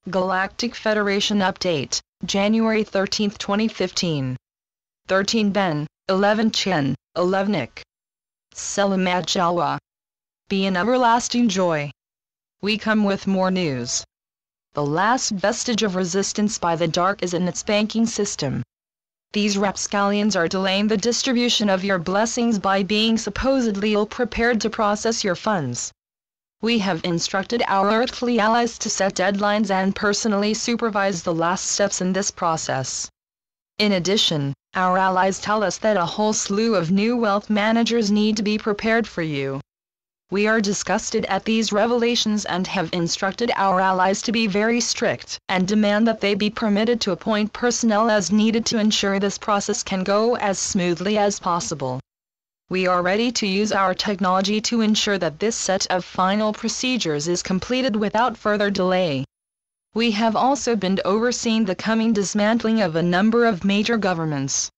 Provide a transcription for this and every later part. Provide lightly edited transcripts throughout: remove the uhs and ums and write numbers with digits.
Galactic Federation Update, January 13, 2015. 13 Ben, 11 Chen, 11 Ik. Selamat Jawa. Be an everlasting joy. We come with more news. The last vestige of resistance by the dark is in its banking system. These rapscallions are delaying the distribution of your blessings by being supposedly ill-prepared to process your funds. We have instructed our earthly allies to set deadlines and personally supervise the last steps in this process. In addition, our allies tell us that a whole slew of new wealth managers need to be prepared for you. We are disgusted at these revelations and have instructed our allies to be very strict and demand that they be permitted to appoint personnel as needed to ensure this process can go as smoothly as possible. We are ready to use our technology to ensure that this set of final procedures is completed without further delay. We have also been overseeing the coming dismantling of a number of major governments.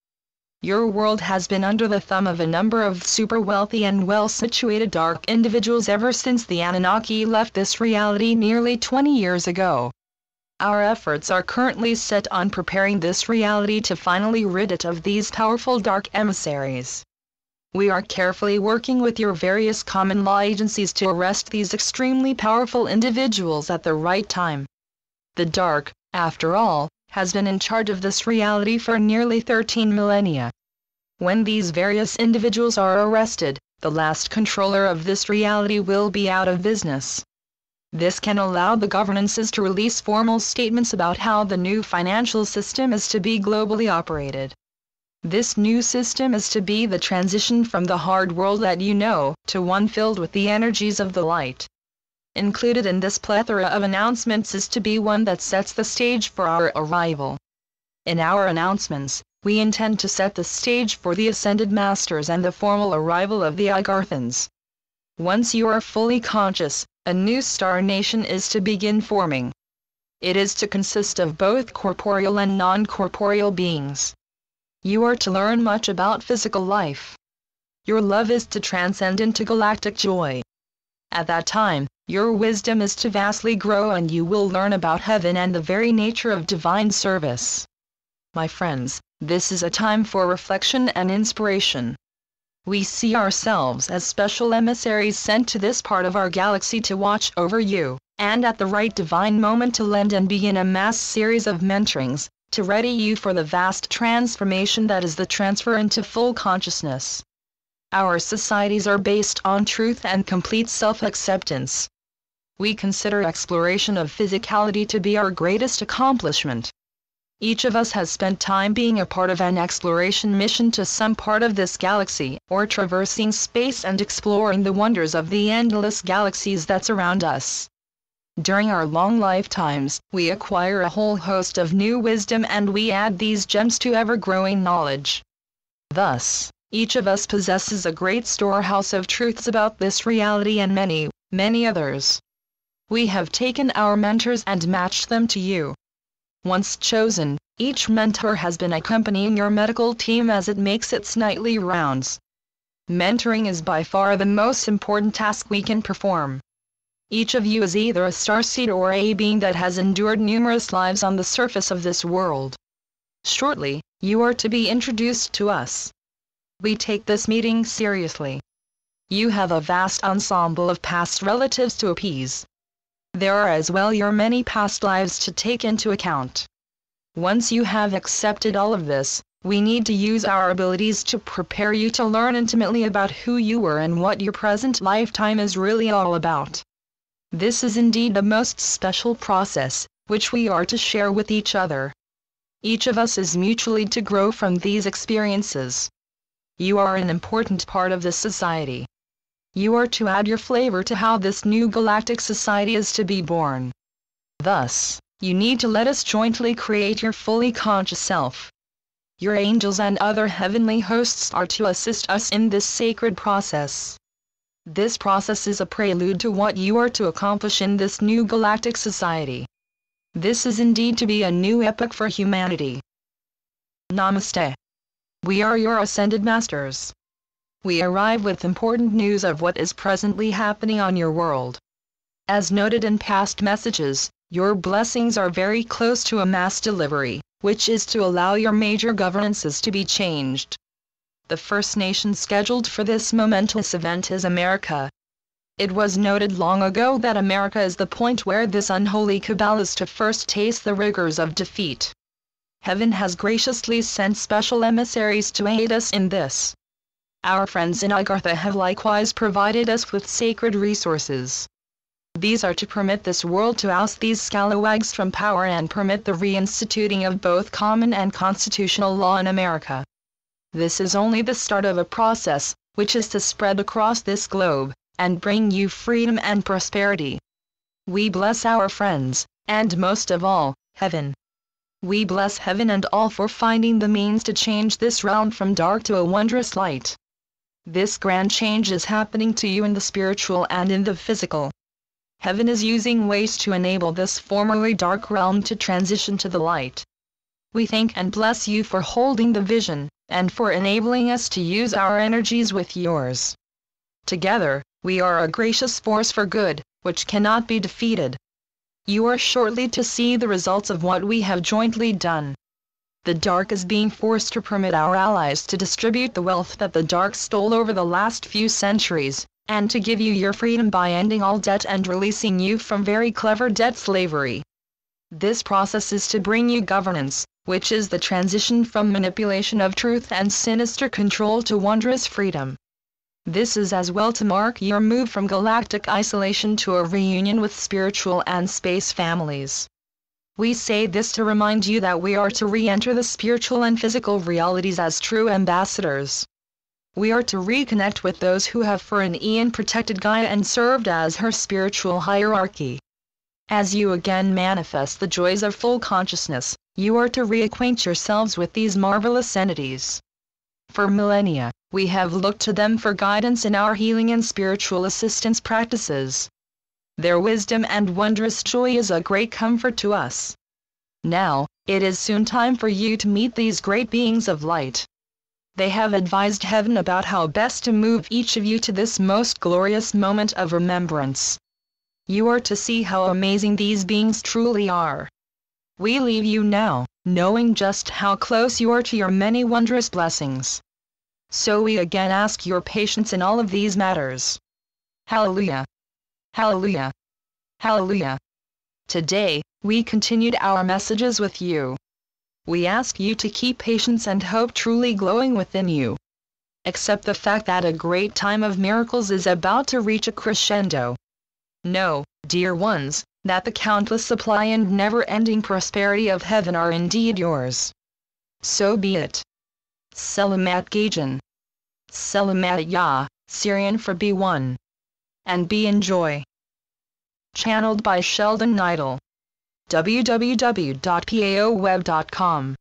Your world has been under the thumb of a number of super wealthy and well-situated dark individuals ever since the Anunnaki left this reality nearly 20 years ago. Our efforts are currently set on preparing this reality to finally rid it of these powerful dark emissaries. We are carefully working with your various common law agencies to arrest these extremely powerful individuals at the right time. The dark, after all, has been in charge of this reality for nearly 13 millennia. When these various individuals are arrested, the last controller of this reality will be out of business. This can allow the governances to release formal statements about how the new financial system is to be globally operated. This new system is to be the transition from the hard world that you know, to one filled with the energies of the light. Included in this plethora of announcements is to be one that sets the stage for our arrival. In our announcements, we intend to set the stage for the Ascended Masters and the formal arrival of the Agarthans. Once you are fully conscious, a new star nation is to begin forming. It is to consist of both corporeal and non-corporeal beings. You are to learn much about physical life. Your love is to transcend into galactic joy. At that time, your wisdom is to vastly grow and you will learn about heaven and the very nature of divine service. My friends, this is a time for reflection and inspiration. We see ourselves as special emissaries sent to this part of our galaxy to watch over you, and at the right divine moment to lend and begin a mass series of mentorings, to ready you for the vast transformation that is the transfer into full consciousness. Our societies are based on truth and complete self-acceptance. We consider exploration of physicality to be our greatest accomplishment. Each of us has spent time being a part of an exploration mission to some part of this galaxy, or traversing space and exploring the wonders of the endless galaxies that surround us. During our long lifetimes, we acquire a whole host of new wisdom and we add these gems to ever-growing knowledge. Thus, each of us possesses a great storehouse of truths about this reality and many, many others. We have taken our mentors and matched them to you. Once chosen, each mentor has been accompanying your medical team as it makes its nightly rounds. Mentoring is by far the most important task we can perform. Each of you is either a starseed or a being that has endured numerous lives on the surface of this world. Shortly, you are to be introduced to us. We take this meeting seriously. You have a vast ensemble of past relatives to appease. There are as well your many past lives to take into account. Once you have accepted all of this, we need to use our abilities to prepare you to learn intimately about who you were and what your present lifetime is really all about. This is indeed a most special process, which we are to share with each other. Each of us is mutually to grow from these experiences. You are an important part of this society. You are to add your flavor to how this new galactic society is to be born. Thus, you need to let us jointly create your fully conscious self. Your angels and other heavenly hosts are to assist us in this sacred process. This process is a prelude to what you are to accomplish in this new galactic society. This is indeed to be a new epoch for humanity. Namaste. We are your Ascended Masters. We arrive with important news of what is presently happening on your world. As noted in past messages, Your blessings are very close to a mass delivery, which is to allow your major governances to be changed. The first nation scheduled for this momentous event is America. It was noted long ago that America is the point where this unholy cabal is to first taste the rigors of defeat. Heaven has graciously sent special emissaries to aid us in this. Our friends in Agartha have likewise provided us with sacred resources. These are to permit this world to oust these scalawags from power and permit the reinstituting of both common and constitutional law in America. This is only the start of a process, which is to spread across this globe, and bring you freedom and prosperity. We bless our friends, and most of all, Heaven. We bless Heaven and all for finding the means to change this realm from dark to a wondrous light. This grand change is happening to you in the spiritual and in the physical. Heaven is using ways to enable this formerly dark realm to transition to the light. We thank and bless you for holding the vision, and for enabling us to use our energies with yours. Together, we are a gracious force for good, which cannot be defeated. You are shortly to see the results of what we have jointly done. The dark is being forced to permit our allies to distribute the wealth that the dark stole over the last few centuries, and to give you your freedom by ending all debt and releasing you from very clever debt slavery. This process is to bring you governance, which is the transition from manipulation of truth and sinister control to wondrous freedom. This is as well to mark your move from galactic isolation to a reunion with spiritual and space families. We say this to remind you that we are to re-enter the spiritual and physical realities as true ambassadors. We are to reconnect with those who have for an eon protected Gaia and served as her spiritual hierarchy. As you again manifest the joys of full consciousness, you are to reacquaint yourselves with these marvelous entities. For millennia, we have looked to them for guidance in our healing and spiritual assistance practices. Their wisdom and wondrous joy is a great comfort to us. Now, it is soon time for you to meet these great beings of light. They have advised Heaven about how best to move each of you to this most glorious moment of remembrance. You are to see how amazing these beings truly are. We leave you now, knowing just how close you are to your many wondrous blessings. So we again ask your patience in all of these matters. Hallelujah! Hallelujah! Hallelujah! Today, we continued our messages with you. We ask you to keep patience and hope truly glowing within you. Accept the fact that a great time of miracles is about to reach a crescendo. Know, dear ones, that the countless supply and never-ending prosperity of Heaven are indeed yours. So be it. Selamat Gajan. Selamat Ya, Syrian for B1. And be in joy. Channeled by Sheldon Neidl. www.paoweb.com